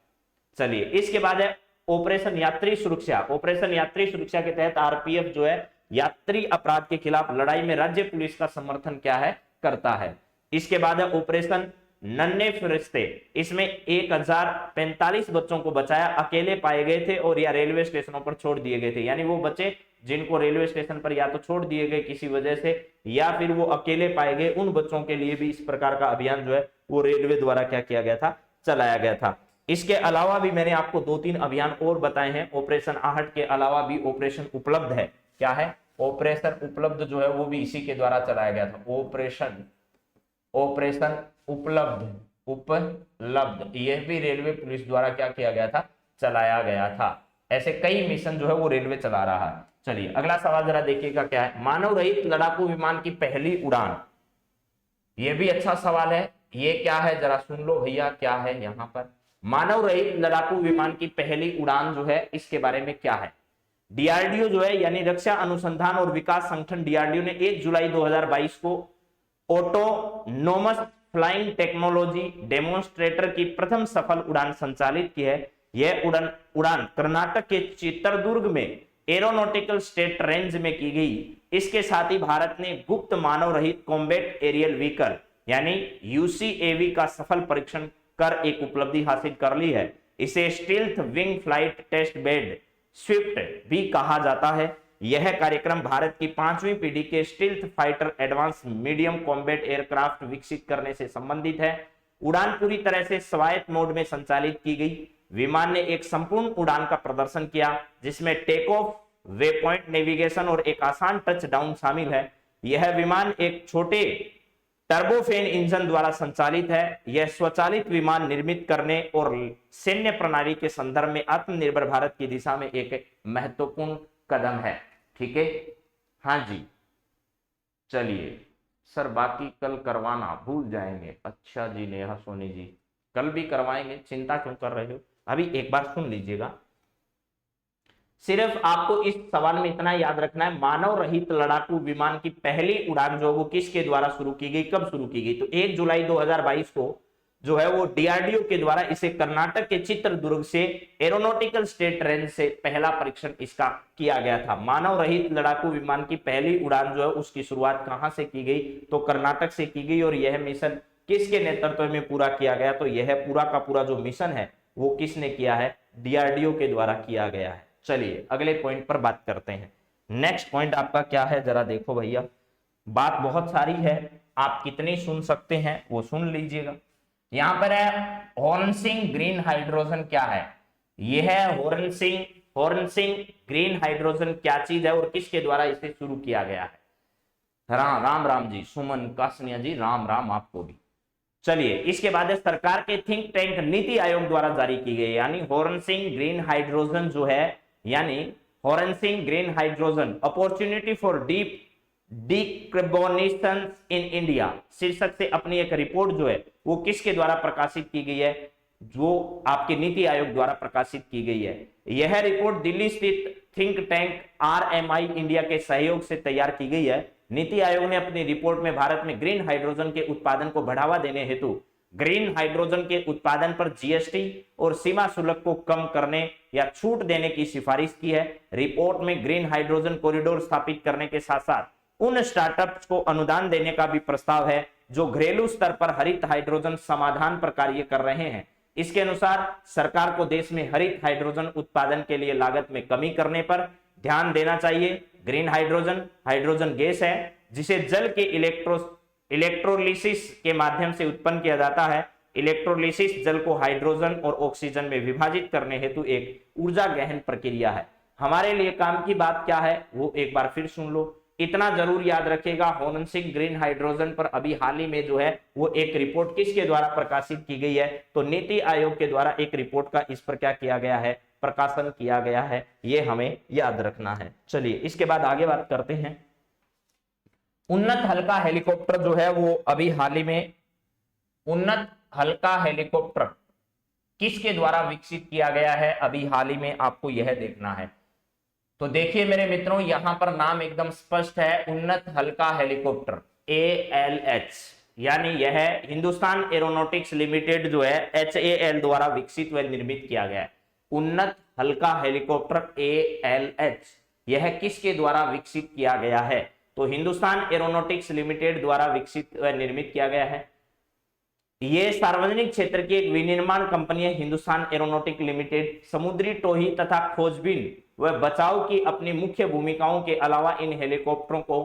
[SPEAKER 1] चलिए इसके बाद है ऑपरेशन यात्री सुरक्षा। ऑपरेशन यात्री सुरक्षा के तहत आरपीएफ जो है यात्री अपराध के खिलाफ लड़ाई में राज्य पुलिस का समर्थन क्या है, करता है। इसके बाद है ऑपरेशन नन्हे फरिश्ते। इसमें 1045 बच्चों को बचाया, अकेले पाए गए थे और या रेलवे स्टेशनों पर छोड़ दिए गए थे। यानी वो बच्चे जिनको रेलवे स्टेशन पर या तो छोड़ दिए गए किसी वजह से या फिर वो अकेले पाए गए, उन बच्चों के लिए भी इस प्रकार का अभियान जो है वो रेलवे द्वारा क्या किया गया था, चलाया गया था। इसके अलावा भी मैंने आपको 2-3 अभियान और बताए हैं। ऑपरेशन आहट के अलावा भी ऑपरेशन उपलब्ध है। क्या है, ऑपरेशन उपलब्ध जो है वो भी इसी के द्वारा चलाया गया था। ऑपरेशन उपलब्ध यह भी रेलवे पुलिस द्वारा क्या किया गया था, चलाया गया था। ऐसे कई मिशन जो है वो रेलवे चला रहा है। चलिए अगला सवाल जरा देखिएगा क्या है। मानव रहित लड़ाकू विमान की पहली उड़ान ये भी अच्छा सवाल है। ये क्या है जरा सुन लो भैया, क्या है यहाँ पर। मानव रहित लड़ाकू विमान की पहली उड़ान जो है इसके बारे में क्या है। डीआरडीओ जो है यानी रक्षा अनुसंधान और विकास संगठन डीआरडीओ ने 1 जुलाई 2022 को ऑटोनोमस फ्लाइंग टेक्नोलॉजी डेमोन्स्ट्रेटर की प्रथम सफल उड़ान संचालित की है। यह उड़ान कर्नाटक के चित्रदुर्ग में एरोनॉटिकल स्टेट रेंज में की गई। इसके साथ ही भारत ने गुप्त मानव रहित कॉम्बैट एरियल व्हीकल यानी यूसीएवी का सफल परीक्षण कर एक उपलब्धि हासिल कर ली है। इसे stealth wing flight test bed swift भी कहा जाता है। यह कार्यक्रम भारत की 5वीं पीढ़ी के stealth fighter advance medium combat aircraft विकसित करने से संबंधित है। उड़ान पूरी तरह से स्वायत्त मोड में संचालित की गई। विमान ने एक संपूर्ण उड़ान का प्रदर्शन किया जिसमें take off, waypoint navigation और एक आसान टच डाउन शामिल है। यह विमान एक छोटे टर्बोफेन इंजन द्वारा संचालित है। यह स्वचालित विमान निर्मित करने और सैन्य प्रणाली के संदर्भ में आत्मनिर्भर भारत की दिशा में एक महत्वपूर्ण कदम है। ठीक है, हाँ जी। चलिए सर, बाकी कल करवाना भूल जाएंगे। अच्छा जी, नेहा सोनी जी, कल भी करवाएंगे, चिंता क्यों कर रहे हो। अभी एक बार सुन लीजिएगा। सिर्फ आपको इस सवाल में इतना याद रखना है, मानव रहित लड़ाकू विमान की पहली उड़ान जो वो किसके द्वारा शुरू की गई, कब शुरू की गई। तो 1 जुलाई 2022 को जो है वो डीआरडीओ के द्वारा इसे कर्नाटक के चित्रदुर्ग से एरोनॉटिकल स्टेट रेंज से पहला परीक्षण इसका किया गया था। मानव रहित लड़ाकू विमान की पहली उड़ान जो है उसकी शुरुआत कहां से की गई, तो कर्नाटक से की गई। और यह मिशन किसके नेतृत्व में पूरा किया गया, तो यह पूरा का पूरा जो मिशन है वो किसने किया है, डीआरडीओ के द्वारा किया गया है। चलिए अगले पॉइंट पर बात करते हैं। नेक्स्ट पॉइंट आपका क्या है, जरा देखो भैया। बात बहुत सारी है, आप कितनी सुन सकते हैं वो सुन लीजिएगा। यहां पर है हॉर्नसिंग ग्रीन हाइड्रोजन क्या है। यह है हॉर्नसिंग ग्रीन हाइड्रोजन क्या चीज है और किसके द्वारा इसे शुरू किया गया है। राम राम जी, सुमन कासनिया जी, राम राम आपको भी। चलिए इसके बाद सरकार के थिंक टैंक नीति आयोग द्वारा जारी की गई, यानी हॉर्नसिंग ग्रीन हाइड्रोजन जो है, यानी harnessing green hydrogen opportunity for deep decarbonation in India शीर्षक से अपनी एक रिपोर्ट जो है वो किसके द्वारा प्रकाशित की गई है, जो आपके नीति आयोग द्वारा प्रकाशित की गई है। यह रिपोर्ट दिल्ली स्थित थिंक टैंक आरएमआई इंडिया के सहयोग से तैयार की गई है। नीति आयोग ने अपनी रिपोर्ट में भारत में ग्रीन हाइड्रोजन के उत्पादन को बढ़ावा देने हेतु ग्रीन हाइड्रोजन के उत्पादन पर जीएसटी और सीमा शुल्क को कम करने या छूट देने की सिफारिश की है। रिपोर्ट में ग्रीन हाइड्रोजन कॉरिडोर स्थापित करने के साथ साथ उन स्टार्टअप्स को अनुदान देने का भी प्रस्ताव है जो घरेलू स्तर पर हरित हाइड्रोजन समाधान पर कार्य कर रहे हैं। इसके अनुसार सरकार को देश में हरित हाइड्रोजन उत्पादन के लिए लागत में कमी करने पर ध्यान देना चाहिए। ग्रीन हाइड्रोजन हाइड्रोजन गैस है जिसे जल के इलेक्ट्रोलिसिस के माध्यम से उत्पन्न किया जाता है। इलेक्ट्रोलिसिस जल को हाइड्रोजन और ऑक्सीजन में विभाजित करने हेतु एक ऊर्जा गहन प्रक्रिया है। हमारे लिए काम की बात क्या है वो एक बार फिर सुन लो, इतना जरूर याद रखेगा। हॉर्नसिंग ग्रीन हाइड्रोजन पर अभी हाल ही में जो है वो एक रिपोर्ट किसके द्वारा प्रकाशित की गई है, तो नीति आयोग के द्वारा एक रिपोर्ट का इस पर क्या किया गया है, प्रकाशन किया गया है। ये हमें याद रखना है। चलिए इसके बाद आगे बात करते हैं। उन्नत हल्का हेलीकॉप्टर जो है वो अभी हाल ही में, उन्नत हल्का हेलीकॉप्टर किसके द्वारा विकसित किया गया है, अभी हाल ही में आपको यह देखना है। तो देखिए मेरे मित्रों, यहां पर नाम एकदम स्पष्ट है, उन्नत हल्का हेलीकॉप्टर ALH, यानी यह हिंदुस्तान एरोनॉटिक्स लिमिटेड जो है HAL द्वारा विकसित व निर्मित किया गया है। उन्नत हल्का हेलीकॉप्टर ALH यह किसके द्वारा विकसित किया गया है, तो हिंदुस्तान एरोनॉटिक्स लिमिटेड द्वारा विकसित व निर्मित किया गया है। ये सार्वजनिक क्षेत्र की एक विनिर्माण कंपनी है हिंदुस्तान एरोनॉटिक लिमिटेड। समुद्री टोही तथा खोजबीन व बचाव की अपनी मुख्य भूमिकाओं के अलावा इन हेलीकॉप्टरों को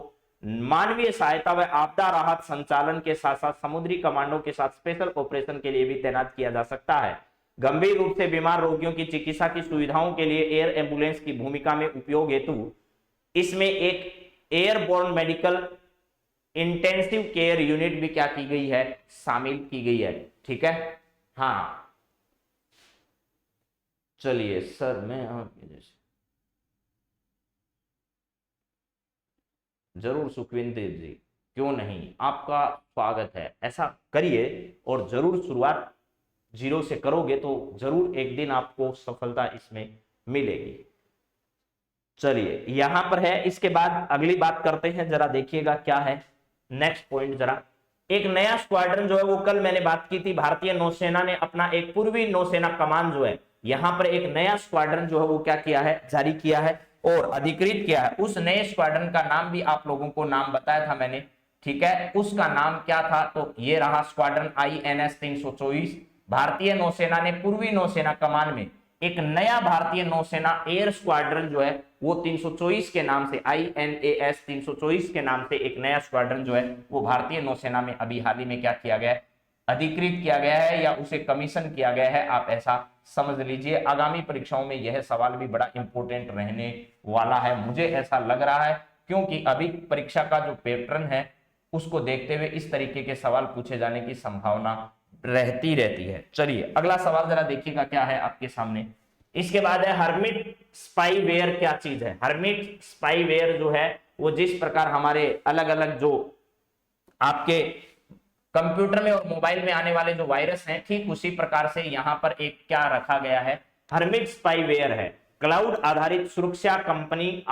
[SPEAKER 1] मानवीय सहायता व आपदा राहत संचालन के साथ साथ समुद्री कमांडो के साथ स्पेशल ऑपरेशन के लिए भी तैनात किया जा सकता है। गंभीर रूप से बीमार रोगियों की चिकित्सा की सुविधाओं के लिए एयर एम्बुलेंस की भूमिका में उपयोग हेतु इसमें एक airborne medical intensive care unit भी क्या की गई है, शामिल की गई है। ठीक है, हाँ चलिए सर, मैं आपके जैसे जरूर सुखविंदर जी, क्यों नहीं, आपका स्वागत है। ऐसा करिए और जरूर शुरुआत जीरो से करोगे तो जरूर एक दिन आपको सफलता इसमें मिलेगी। चलिए यहां पर है, इसके बाद अगली बात करते हैं, जरा देखिएगा क्या है नेक्स्ट पॉइंट। जरा एक नया स्क्वाड्रन जो है वो कल मैंने बात की थी, भारतीय नौसेना ने अपना एक पूर्वी नौसेना कमान जो है यहां पर एक नया स्क्वाड्रन जो है वो क्या किया है, जारी किया है और अधिकृत किया है। उस नए स्क्वाड्रन का नाम भी आप लोगों को नाम बताया था मैंने, ठीक है, उसका नाम क्या था, तो ये रहा स्क्वाड्रन INS 324। भारतीय नौसेना ने पूर्वी नौसेना कमान में एक नया भारतीय नौसेना एयर स्क्वाड्रन जो है वो 324 के नाम से, INAS 324 के नाम से एक नया स्क्वाड्रन जो है वो भारतीय नौसेना में अभी हाल ही में क्या किया गया है, अधिकृत किया गया है या उसे कमीशन किया गया है, आप ऐसा समझ लीजिए। आगामी परीक्षाओं में यह सवाल भी बड़ा इंपॉर्टेंट रहने वाला है, मुझे ऐसा लग रहा है, क्योंकि अभी परीक्षा का जो पैटर्न है उसको देखते हुए इस तरीके के सवाल पूछे जाने की संभावना रहती है। चलिए अगला सवाल जरा देखिएगा क्या है आपके सामने। इसके बाद है हर्मिट स्पाईवेयर क्या चीज है। हर्मिट स्पाईवेयर जो है वो जिस प्रकार हमारे अलग अलग जो आपके कंप्यूटर में और मोबाइल में आने वाले जो वायरस हैं, ठीक उसी प्रकार से यहां पर एक क्या रखा गया है, हर्मिट स्पाईवेयर है। क्लाउड आधारित सुरक्षा कंपनी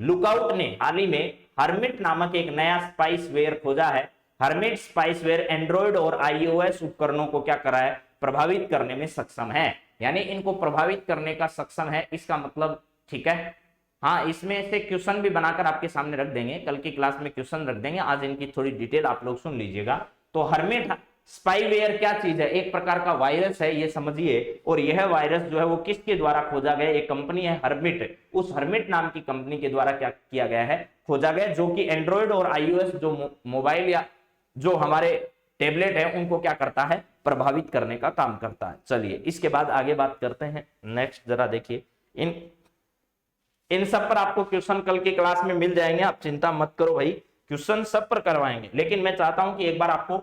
[SPEAKER 1] लुकआउट ने हाल ही में हर्मिट नामक एक नया स्पाईवेयर खोजा है। हर्मिट स्पाईवेयर एंड्रॉइड और iOS उपकरणों को क्या करा है, प्रभावित करने में सक्षम है, यानी इनको प्रभावित करने का सक्षम है, इसका मतलब ठीक है। हाँ, इसमें से क्वेश्चन भी बनाकर आपके सामने रख देंगे, कल की क्लास में क्वेश्चन रख देंगे, आज इनकी थोड़ी डिटेल आप लोग सुन लीजिएगा। तो हर्मिट स्पाईवेयर क्या चीज है, एक प्रकार का वायरस है ये समझिए, और यह वायरस जो है वो किसके द्वारा खोजा गया, एक कंपनी है हर्मिट, उस हर्मिट नाम की कंपनी के द्वारा क्या किया गया है, खोजा गया, जो कि एंड्रॉइड और iOS जो मोबाइल या जो हमारे टेबलेट है उनको क्या करता है, प्रभावित करने का काम करता है। चलिए इसके बाद आगे बात करते हैं नेक्स्ट, जरा देखिए इन सब पर आपको क्वेश्चन कल की क्लास में मिल जाएंगे, आप चिंता मत करो भाई, क्वेश्चन सब पर करवाएंगे, लेकिन मैं चाहता हूं कि एक बार आपको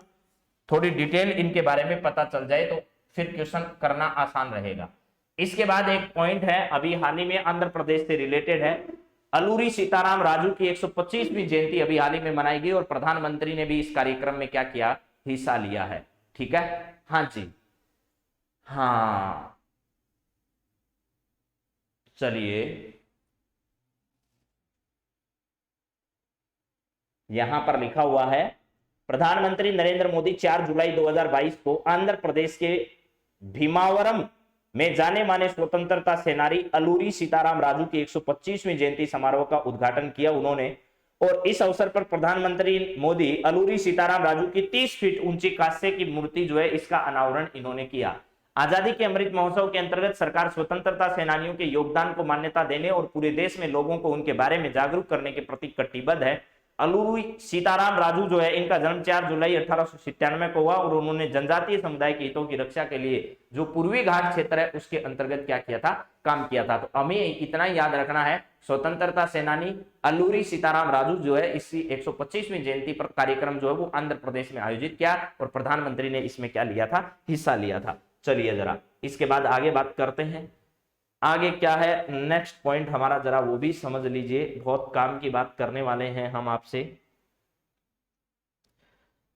[SPEAKER 1] थोड़ी डिटेल इनके बारे में पता चल जाए तो फिर क्वेश्चन करना आसान रहेगा। इसके बाद एक पॉइंट है, अभी हाल ही में आंध्र प्रदेश से रिलेटेड है, अलूरी सीताराम राजू की 125वीं जयंती अभी हाल ही में मनाई गई और प्रधानमंत्री ने भी इस कार्यक्रम में क्या किया, हिस्सा लिया है, ठीक है। हाँ जी, हाँ चलिए यहां पर लिखा हुआ है, प्रधानमंत्री नरेंद्र मोदी 4 जुलाई 2022 को आंध्र प्रदेश के भीमावरम में जाने माने स्वतंत्रता सेनानी अलूरी सीताराम राजू की 125वीं जयंती समारोह का उद्घाटन किया उन्होंने, और इस अवसर पर प्रधानमंत्री मोदी अलूरी सीताराम राजू की 30 फीट ऊंची कांस्य की मूर्ति जो है इसका अनावरण इन्होंने किया। आजादी के अमृत महोत्सव के अंतर्गत सरकार स्वतंत्रता सेनानियों के योगदान को मान्यता देने और पूरे देश में लोगों को उनके बारे में जागरूक करने के प्रति कटिबद्ध है। अलूरी सीताराम राजू जो है इनका जन्म 4 जुलाई 1897 को हुआ और उन्होंने जनजातीय समुदाय के हितों की रक्षा के लिए जो पूर्वी घाट क्षेत्र है उसके अंतर्गत क्या किया था, काम किया था। तो हमें इतना याद रखना है, स्वतंत्रता सेनानी अलूरी सीताराम राजू जो है इसी 125वीं जयंती पर कार्यक्रम जो है वो आंध्र प्रदेश में आयोजित किया और प्रधानमंत्री ने इसमें क्या लिया था, हिस्सा लिया था। चलिए जरा इसके बाद आगे बात करते हैं, आगे क्या है नेक्स्ट पॉइंट हमारा, जरा वो भी समझ लीजिए, बहुत काम की बात करने वाले हैं हम आपसे।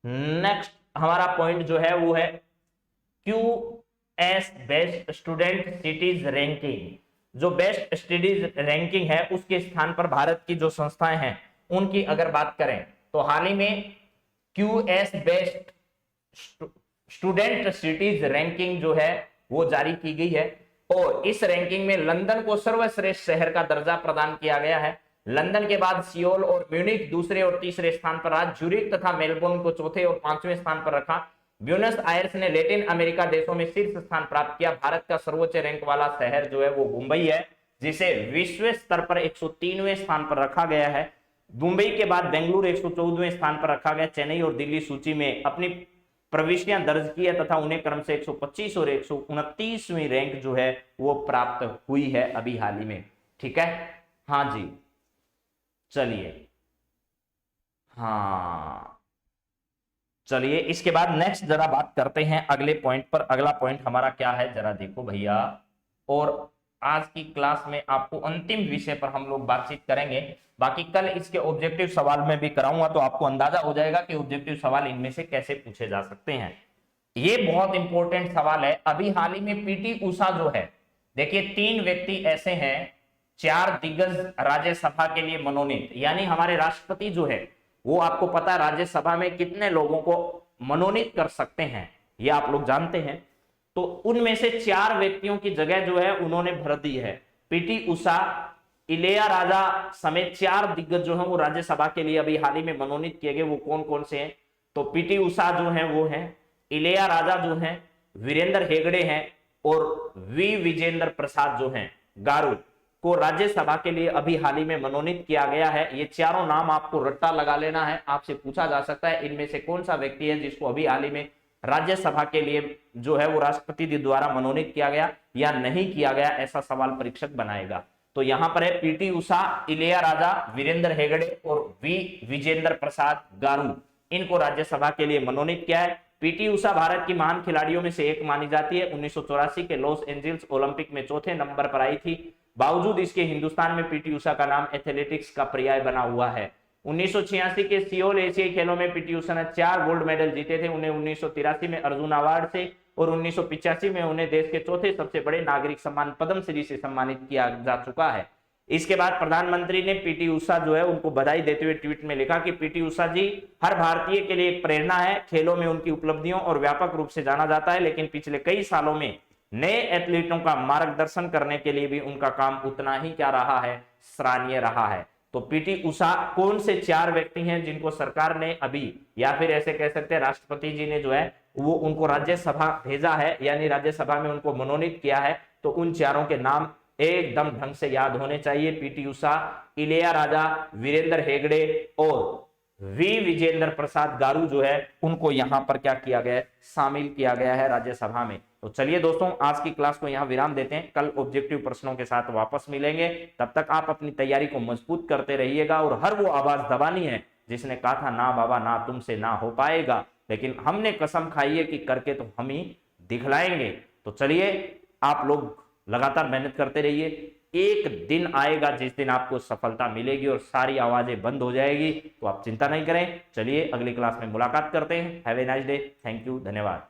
[SPEAKER 1] नेक्स्ट हमारा पॉइंट जो है वो है QS best student cities ranking. जो बेस्ट स्टडीज रैंकिंग है उसके स्थान पर भारत की जो संस्थाएं हैं उनकी अगर बात करें तो हाल ही में QS best student cities ranking जो है वो जारी की गई है और इस रैंकिंग में लंदन को सर्वश्रेष्ठ शहर का दर्जा प्रदान किया गया है। लंदन के बाद सियोल और म्यूनिख दूसरे और तीसरे स्थान पर रहा। ज्यूरिख तथा मेलबोर्न को चौथे और पांचवें स्थान पर रखा। ब्यूनस आयर्स ने लैटिन अमेरिका देशों में शीर्ष स्थान प्राप्त किया। भारत का सर्वोच्च रैंक वाला शहर जो है वो मुंबई है, जिसे विश्व स्तर पर 103वें स्थान पर रखा गया है। मुंबई के बाद बेंगलुरु 114वें स्थान पर रखा गया। चेन्नई और दिल्ली सूची में अपनी प्रविष्टियां दर्ज की है तथा उन्हें क्रम से 125 और 129वीं रैंक जो है वो प्राप्त हुई है अभी हाल ही में, ठीक है। हाँ जी चलिए, हाँ चलिए इसके बाद नेक्स्ट जरा बात करते हैं अगले पॉइंट पर। अगला पॉइंट हमारा क्या है जरा देखो भैया, और आज की क्लास में आपको अंतिम विषय पर हम लोग बातचीत करेंगे। बाकी कल इसके ऑब्जेक्टिव सवाल में भी कराऊंगा, तो आपको अंदाजा हो जाएगा कि ऑब्जेक्टिव सवाल इनमें से कैसे पूछे जा सकते हैं। ये बहुत इंपॉर्टेंट सवाल है। अभी हाल ही में पीटी उषा जो है, देखिए 3 व्यक्ति ऐसे हैं, 4 दिग्गज राज्यसभा के लिए मनोनीत, यानी हमारे राष्ट्रपति जो है वो आपको पता है राज्यसभा में कितने लोगों को मनोनीत कर सकते हैं, ये आप लोग जानते हैं। तो उनमें से 4 व्यक्तियों की जगह जो है उन्होंने भर दी है। पीटी उषा, इलैयाराजा समेत 4 दिग्गज जो है वो राज्यसभा के लिए अभी हाल ही में मनोनीत किए गए। वो कौन कौन से हैं? तो पीटी उषा जो है वो है, इलैयाराजा जो है, वीरेंद्र हेगड़े हैं और वी विजेंद्र प्रसाद जो हैं गारू को राज्यसभा के लिए अभी हाल ही में मनोनीत किया गया है। ये चारों नाम आपको रट्टा लगा लेना है, आपसे पूछा जा सकता है इनमें से कौन सा व्यक्ति है जिसको अभी हाल ही में राज्यसभा के लिए जो है वो राष्ट्रपति जी द्वारा मनोनीत किया गया या नहीं किया गया, ऐसा सवाल परीक्षक बनाएगा। तो यहां पर है पीटी उषा, इलैयाराजा, वीरेंद्र हेगड़े और वी विजेंद्र प्रसाद गारू, इनको राज्यसभा के लिए मनोनीत किया है। पीटी उषा भारत की महान खिलाड़ियों में से एक मानी जाती है। 1984 के लॉस एंजल्स ओलंपिक में चौथे नंबर पर आई थी। बावजूद इसके हिंदुस्तान में पीटी उषा का नाम एथलेटिक्स का पर्याय बना हुआ है। 1986 के सियोल एशियाई खेलों में पीटी उषा ने 4 गोल्ड मेडल जीते थे। उन्हें 1983 में अर्जुन अवार्ड से और 1985 में उन्हें देश के चौथे सबसे बड़े नागरिक सम्मान पद्मश्री से सम्मानित किया जा चुका है। इसके बाद प्रधानमंत्री ने पीटी उषा जो है उनको बधाई देते हुए ट्वीट में लिखा कि पीटी उषा जी हर भारतीय के लिए एक प्रेरणा है। खेलों में उनकी उपलब्धियों और व्यापक रूप से जाना जाता है, लेकिन पिछले कई सालों में नए एथलीटों का मार्गदर्शन करने के लिए भी उनका काम उतना ही क्या रहा है, सराहनीय रहा है। तो पीटी उषा कौन से 4 व्यक्ति हैं जिनको सरकार ने अभी, या फिर ऐसे कह सकते हैं राष्ट्रपति जी ने जो है वो उनको राज्यसभा भेजा है, यानी राज्यसभा में उनको मनोनीत किया है। तो उन चारों के नाम एकदम ढंग से याद होने चाहिए। पीटी उषा, इलैयाराजा, वीरेंद्र हेगड़े और वी विजेंद्र प्रसाद गारू जो है उनको यहां पर क्या किया गया है, शामिल किया गया है राज्यसभा में। तो चलिए दोस्तों, आज की क्लास को यहां विराम देते हैं। कल ऑब्जेक्टिव प्रश्नों के साथ वापस मिलेंगे। तब तक आप अपनी तैयारी को मजबूत करते रहिएगा और हर वो आवाज दबानी है जिसने कहा था ना बाबा ना तुमसे ना हो पाएगा, लेकिन हमने कसम खाई है कि करके तो हम ही दिखलाएंगे। तो चलिए आप लोग लगातार मेहनत करते रहिए। एक दिन आएगा जिस दिन आपको सफलता मिलेगी और सारी आवाजें बंद हो जाएगी, तो आप चिंता नहीं करें। चलिए अगली क्लास में मुलाकात करते हैं। Have a nice day. Thank you, धन्यवाद।